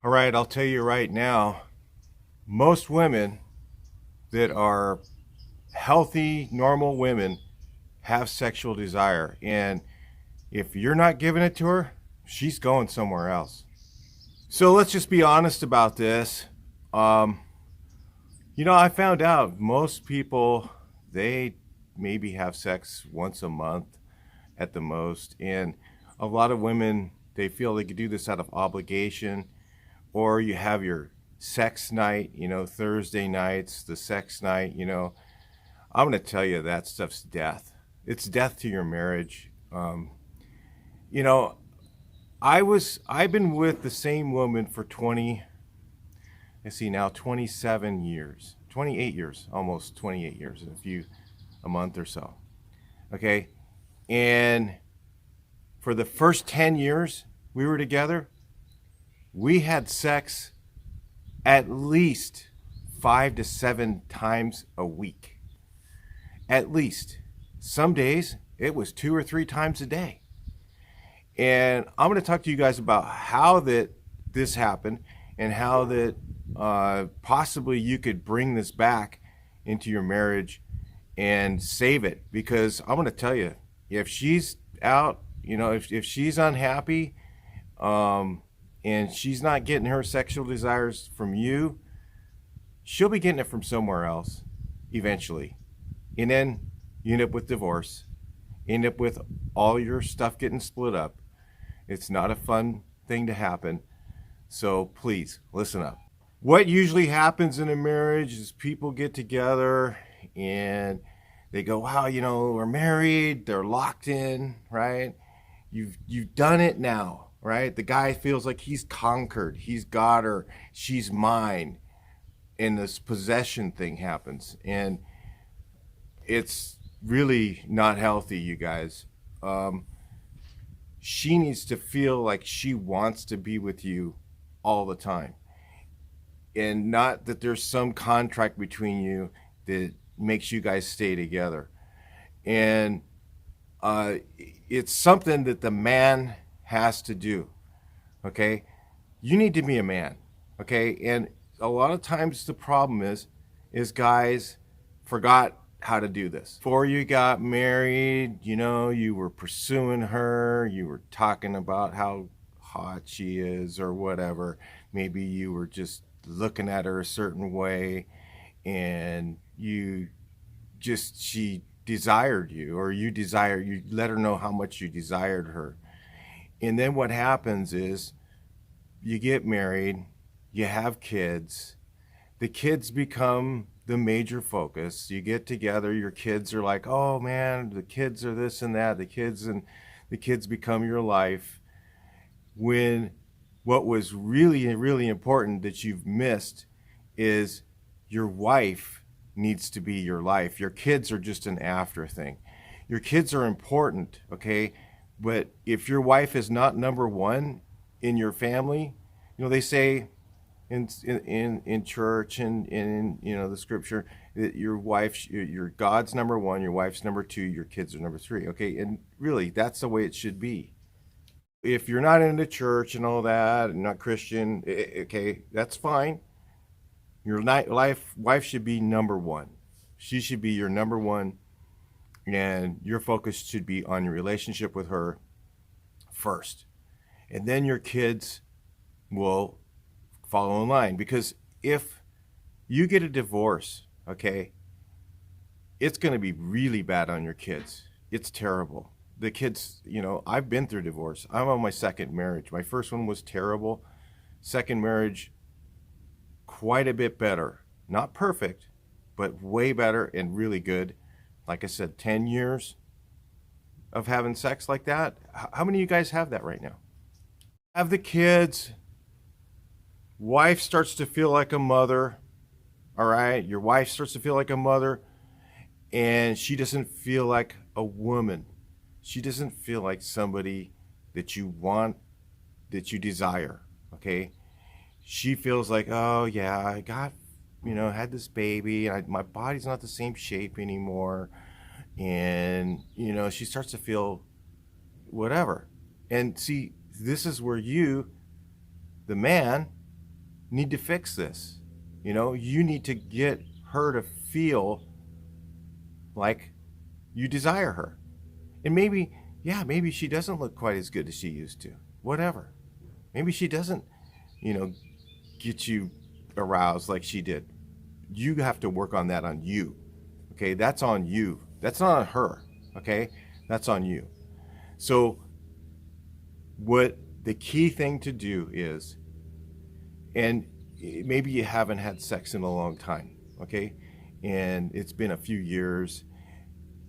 All right, I'll tell you right now, most women that are healthy, normal women have sexual desire. And if you're not giving it to her, she's going somewhere else. So let's just be honest about this. Um, I found out most people, they maybe have sex once a month at the most. And a lot of women, they feel they could do this out of obligation, or you have your sex night, Thursday nights, the sex night, I'm going to tell you that stuff's death. It's death to your marriage. You know, I've been with the same woman for 20, I see now 27 years, 28 years, almost 28 years, a month or so. Okay. And for the first 10 years we were together, we had sex at least 5 to 7 times a week. At least. Some days it was 2 or 3 times a day. And I'm going to talk to you guys about how this happened and how that possibly you could bring this back into your marriage and save it. Because I'm going to tell you, if she's out, if she's unhappy, and she's not getting her sexual desires from you, she'll be getting it from somewhere else eventually. And then you end up with divorce, end up with all your stuff getting split up. It's not a fun thing to happen. So please listen up. What usually happens in a marriage is people get together and they go, wow, we're married, they're locked in, right? You've done it now, right? The guy feels like he's conquered, he's got her, she's mine. And this possession thing happens. And it's really not healthy, you guys. She needs to feel like she wants to be with you all the time. And not that there's some contract between you that makes you guys stay together. And it's something that the man has to do. Okay? You need to be a man. Okay? And a lot of times the problem is guys forgot how to do this. Before you got married, you were pursuing her, you were talking about how hot she is or whatever. Maybe you were just looking at her a certain way and she desired you, or you let her know how much you desired her. And then what happens is you get married, you have kids, the kids become the major focus. You get together, your kids are like, oh man, the kids are this and that, the kids become your life. When what was really, really important that you've missed is your wife needs to be your life. Your kids are just an after thing. Your kids are important, okay? But if your wife is not number one in your family, they say in church and in the scripture that your God's number one, your wife's number two, your kids are number three. Okay, and really that's the way it should be. If you're not into church and all that and not Christian, okay, that's fine. Your wife should be number one. She should be your number one, and your focus should be on your relationship with her first. And then your kids will follow in line. Because if you get a divorce, okay, it's going to be really bad on your kids. It's terrible. The kids, I've been through divorce. I'm on my second marriage. My first one was terrible. Second marriage, quite a bit better. Not perfect, but way better and really good. Like I said, 10 years of having sex like that. How many of you guys have that right now? Have the kids. Wife starts to feel like a mother. All right? Your wife starts to feel like a mother, and she doesn't feel like a woman. She doesn't feel like somebody that you want, that you desire, okay? She feels like, oh yeah, I got, had this baby, and my body's not the same shape anymore. And, she starts to feel whatever. And see, this is where you, the man, need to fix this. You need to get her to feel like you desire her. And maybe, yeah, maybe she doesn't look quite as good as she used to. Whatever. Maybe she doesn't, you know, get you aroused like she did. You have to work on that on you. Okay? That's on you. That's not on her. Okay? That's on you. So what the key thing to do is, and maybe you haven't had sex in a long time, okay? And it's been a few years.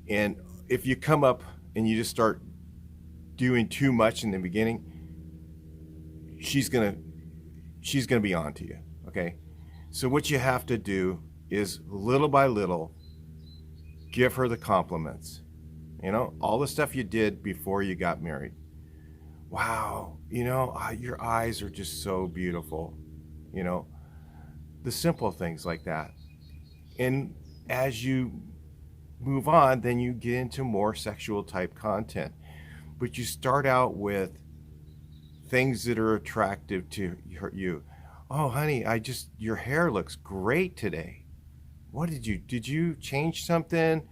And if you come up and you just start doing too much in the beginning, she's gonna be on to you, okay? So what you have to do is little by little give her the compliments. All the stuff you did before you got married. Wow, your eyes are just so beautiful. The simple things like that. And as you move on, then you get into more sexual type content. But you start out with things that are attractive to you. Oh, honey, your hair looks great today. What did you change something?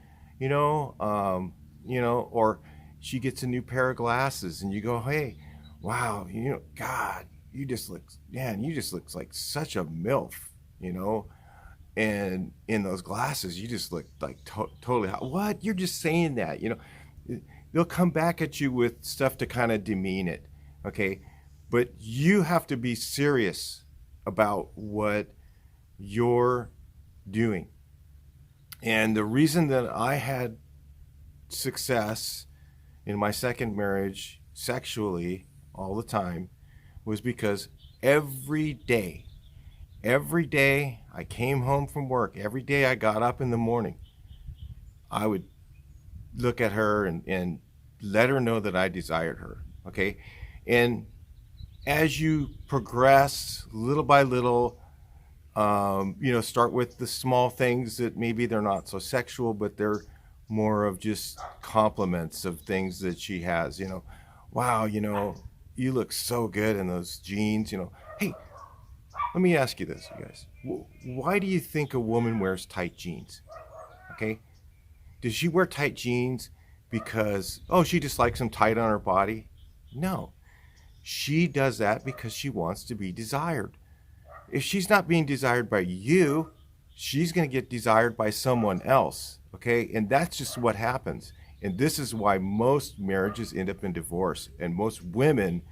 Or she gets a new pair of glasses and you go, hey, wow, God, you just look like such a MILF, and in those glasses, you just look like totally hot. What? You're just saying that, they'll come back at you with stuff to kind of demean it. Okay. But you have to be serious about what you're doing. And the reason that I had success in my second marriage sexually all the time was because every day I came home from work, every day I got up in the morning, I would look at her and let her know that I desired her. Okay. And as you progress little by little, start with the small things that maybe they're not so sexual, but they're more of just compliments of things that she has. Wow, you look so good in those jeans. Hey, let me ask you this, you guys. Why do you think a woman wears tight jeans? Okay, does she wear tight jeans because, she just likes them tight on her body? No, she does that because she wants to be desired. If she's not being desired by you, she's going to get desired by someone else. Okay, and that's just what happens. And this is why most marriages end up in divorce and most women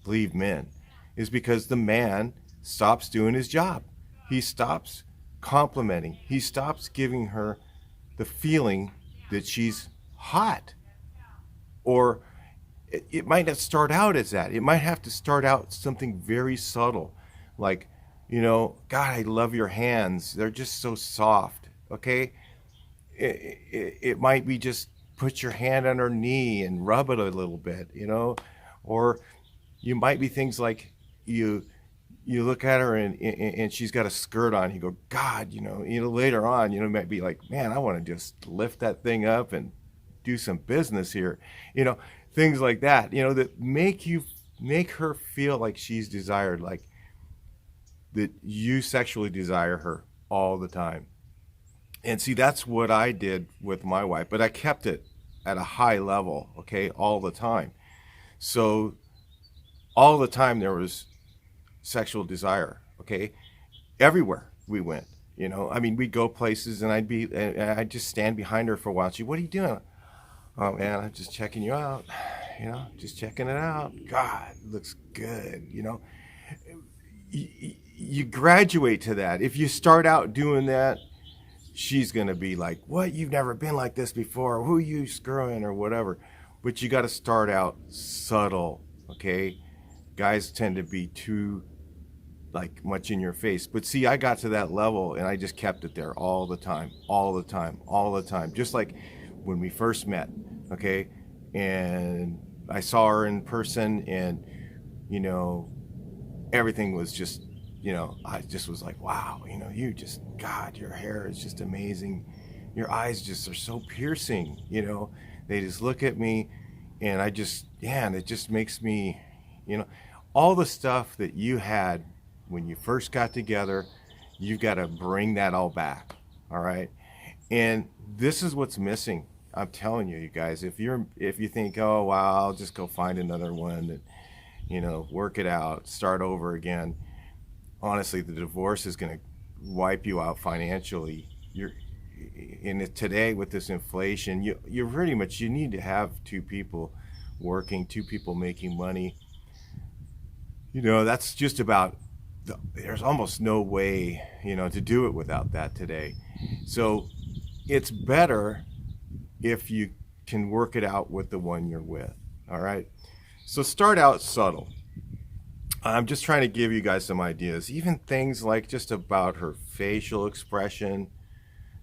leave men, is because the man stops doing his job. He stops complimenting. He stops giving her the feeling that she's hot. Or it might not start out as that. It might have to start out something very subtle, like, God, I love your hands. They're just so soft. Okay. It might be just put your hand on her knee and rub it a little bit, or you might be things like you look at her and she's got a skirt on. You go, God, later on, you might be like, man, I want to just lift that thing up and do some business here, things like that, that make her feel like she's desired, like that you sexually desire her all the time. And see, that's what I did with my wife, but I kept it at a high level, okay, all the time. So all the time there was sexual desire, okay, everywhere we went. We'd go places and I'd just stand behind her for a while. She, what are you doing? Oh man, I'm just checking you out, just checking it out. God, it looks good, You graduate to that. If you start out doing that, she's going to be like, what? You've never been like this before. Who are you screwing or whatever? But you got to start out subtle, okay? Guys tend to be too much in your face. But see, I got to that level and I just kept it there all the time, all the time, all the time. Just like when we first met, okay? And I saw her in person and, everything was just, I just was like, wow, God, your hair is just amazing. Your eyes just are so piercing, they just look at me and and it just makes me, all the stuff that you had when you first got together, you've got to bring that all back. All right. And this is what's missing. I'm telling you, you guys, if you think, oh wow, I'll just go find another one and, work it out, start over again. Honestly, the divorce is going to wipe you out financially. You're in it today with this inflation. You pretty much, you need to have two people working, two people making money. That's just about. There's almost no way, to do it without that today. So it's better if you can work it out with the one you're with. All right. So start out subtle. I'm just trying to give you guys some ideas. Even things like just about her facial expression.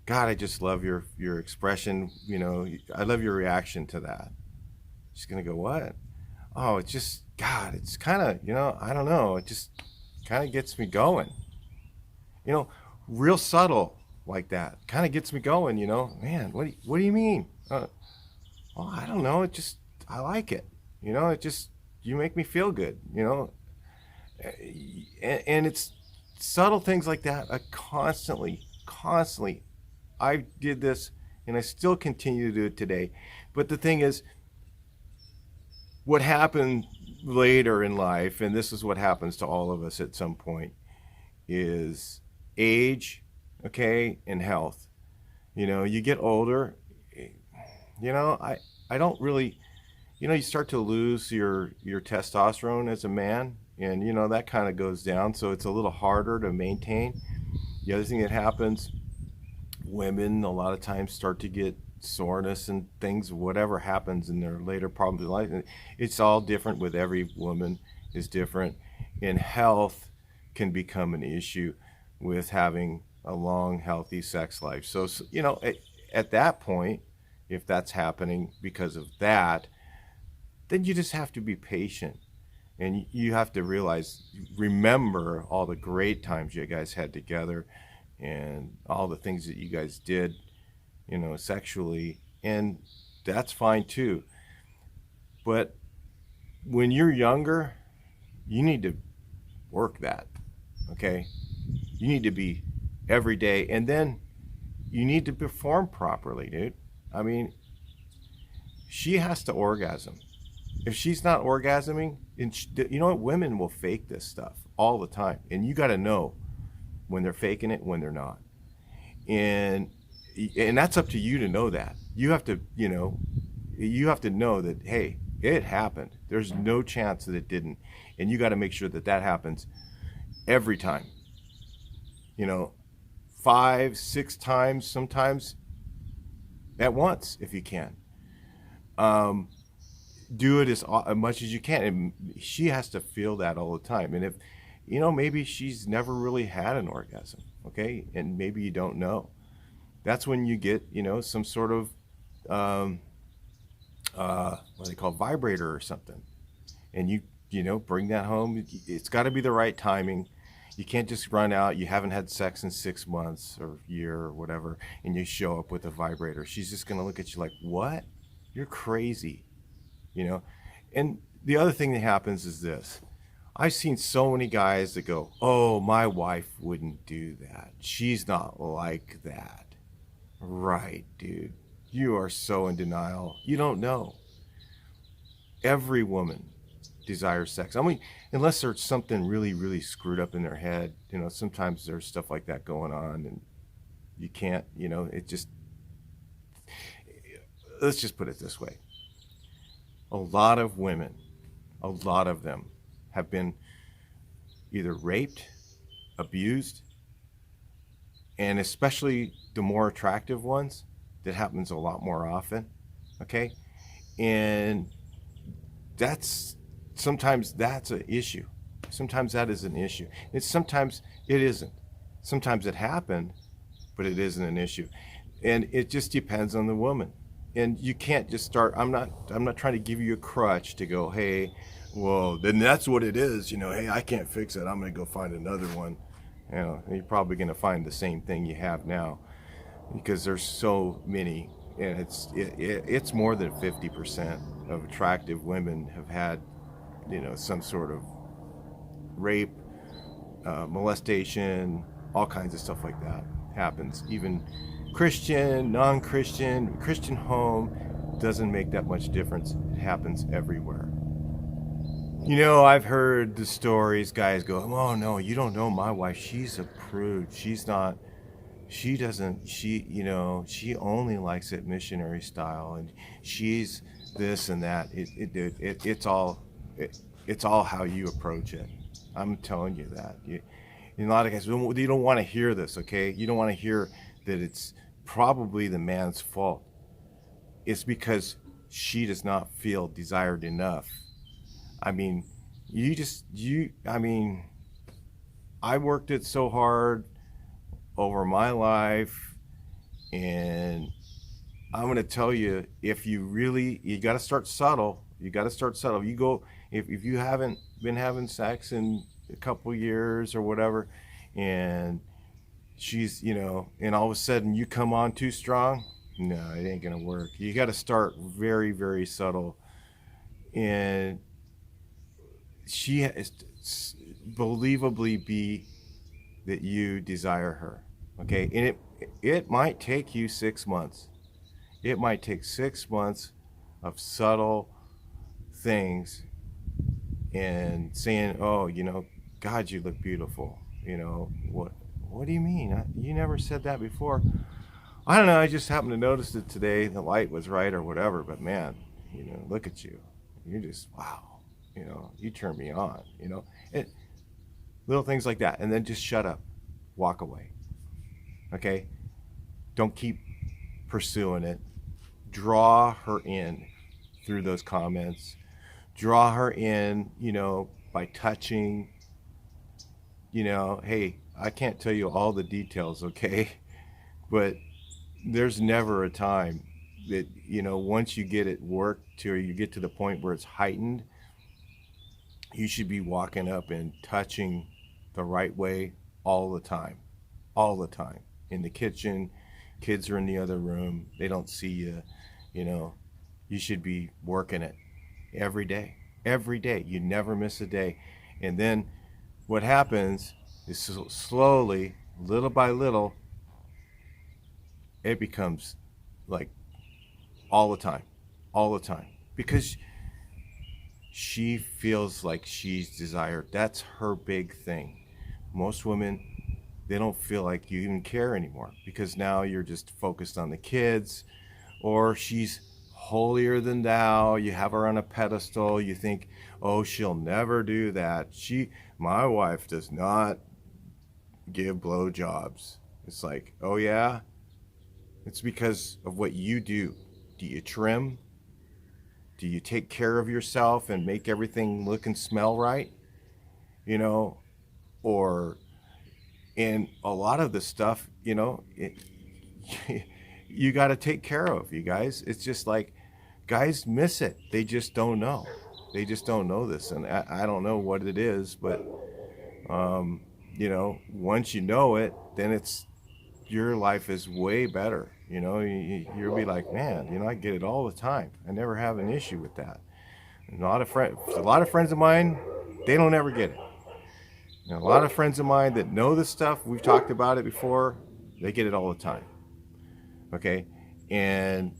God, I just love your expression. I love your reaction to that. She's gonna go, what? Oh, it's just, God, it's kind of, I don't know. It just kind of gets me going. Real subtle like that. Kind of gets me going. Man, what do you mean? Oh, I don't know. It just, I like it. It just, you make me feel good. And it's subtle things like that. I constantly, I did this and I still continue to do it today. But the thing is, what happened later in life, and this is what happens to all of us at some point, is age, okay, and health. You get older, I don't really, you start to lose your testosterone as a man, and that kind of goes down, so it's a little harder to maintain. The other thing that happens, women a lot of times start to get soreness and things, whatever happens in their later problems in life. It's all different with every woman, is different. And health can become an issue with having a long, healthy sex life. So at that point, if that's happening because of that, then you just have to be patient. And you have to remember all the great times you guys had together and all the things that you guys did, sexually, and that's fine too. But when you're younger, you need to work that, okay? You need to be every day, and then you need to perform properly, dude. I mean, she has to orgasm. If she's not orgasming, and women will fake this stuff all the time, and you got to know when they're faking it, when they're not. And that's up to you to know that. You have to know that, hey, it happened. There's no chance that it didn't. And you got to make sure that happens every time. 5, 6 times, sometimes at once, if you can. Do it as much as you can. And she has to feel that all the time. And if, maybe she's never really had an orgasm, okay? And maybe you don't know. That's when you get, some sort of, what they call vibrator or something. And you bring that home. It's got to be the right timing. You can't just run out. You haven't had sex in 6 months or a year or whatever, and you show up with a vibrator. She's just going to look at you like, what? You're crazy, And the other thing that happens is this. I've seen so many guys that go, oh, my wife wouldn't do that. She's not like that. Right, dude. You are so in denial. You don't know. Every woman desires sex. I mean, unless there's something really, really screwed up in their head. Sometimes there's stuff like that going on, and you can't, it just, let's just put it this way. A lot of women, a lot of them have been either raped, abused, and especially the more attractive ones, that happens a lot more often, okay? And sometimes that's an issue. Sometimes that is an issue. Sometimes it isn't. Sometimes it happened, but it isn't an issue. And it just depends on the woman. And you can't just start, I'm not trying to give you a crutch to go, hey, well, then that's what it is, hey, I can't fix it. I'm going to go find another one. You're probably going to find the same thing you have now, because there's so many, and it's more than 50% of attractive women have had, some sort of rape, molestation, all kinds of stuff like that happens. Even Christian, non-Christian, Christian home, doesn't make that much difference. It happens everywhere. I've heard the stories, guys go, oh no, you don't know my wife. She's a prude. She's not, she doesn't, she only likes it missionary style, and she's this and that. It's all how you approach it. I'm telling you that. A lot of guys, you don't want to hear this, okay? You don't want to hear that it's probably the man's fault. It's because she does not feel desired enough. I mean, I worked it so hard over my life, and I'm going to tell you, if you got to start subtle. You got to start subtle. If you haven't been having sex in a couple years or whatever, and she's, and all of a sudden you come on too strong, no, it ain't going to work. You got to start very, very subtle. And she has believably be that you desire her, okay? And it might take you 6 months. It might take 6 months of subtle things and saying, oh, God, you look beautiful. What do you mean? You never said that before. I don't know. I just happened to notice it today. The light was right or whatever. But man, look at you. You're just, wow. You turn me on. And little things like that. And then just shut up. Walk away. Okay? Don't keep pursuing it. Draw her in through those comments. Draw her in, by touching. Hey, I can't tell you all the details, okay? But there's never a time that, once you get it worked to, or you get to the point where it's heightened, you should be walking up and touching the right way all the time. All the time. In the kitchen, kids are in the other room, they don't see you, you should be working it every day. Every day. You never miss a day. And then what happens is slowly, little by little, it becomes like all the time. All the time. Because she feels like she's desired. That's her big thing. Most women, they don't feel like you even care anymore, because now you're just focused on the kids, or she's holier than thou. You have her on a pedestal. You think, oh, she'll never do that. My wife does not give blowjobs. It's like, oh yeah? It's because of what you do. Do you trim? Do you take care of yourself and make everything look and smell right? Or, and a lot of the stuff, you got to take care of, you guys. It's just like, guys miss it. They just don't know. They just don't know this. And I don't know what it is, but, once you know it, then your life is way better. You'll be like, man, I get it all the time. I never have an issue with that. A lot of friends of mine, they don't ever get it. And a lot of friends of mine that know this stuff, we've talked about it before, they get it all the time. Okay? And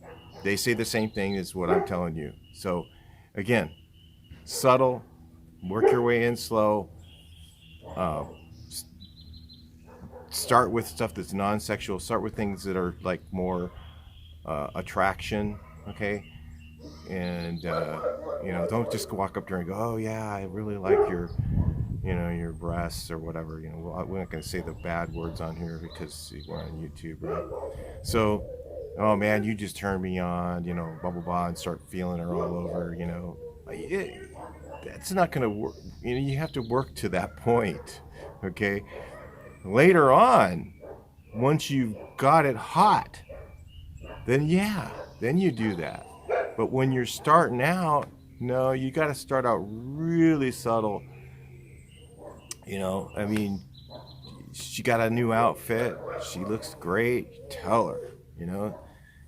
they say the same thing as what I'm telling you. So, again, subtle, work your way in slow. Start with stuff that's non-sexual. Start with things that are like more attraction, okay? And don't just walk up there and go, oh yeah, I really like your breasts or whatever. We're not going to say the bad words on here because we're on YouTube, right? So, oh man, you just turned me on, blah blah blah, and start feeling her all over, that's not going to work. You have to work to that point, okay? Later on, once you've got it hot, then you do that. But when you're starting out, no, you got to start out really subtle. She got a new outfit. She looks great. Tell her,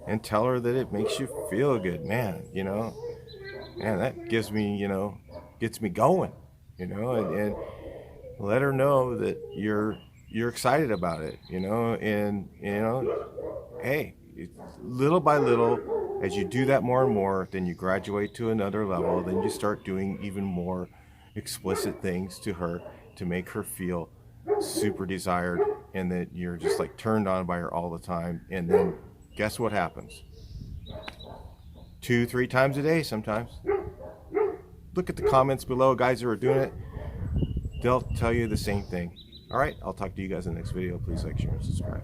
and tell her that it makes you feel good, man. Man, that gives me, gets me going, and let her know that you're excited about it, and hey, little by little, as you do that more and more, then you graduate to another level, then you start doing even more explicit things to her to make her feel super desired, and that you're just like turned on by her all the time. And then guess what happens? 2, 3 times a day sometimes. Look at the comments below, guys who are doing it. They'll tell you the same thing. All right, I'll talk to you guys in the next video. Please like, share, and subscribe.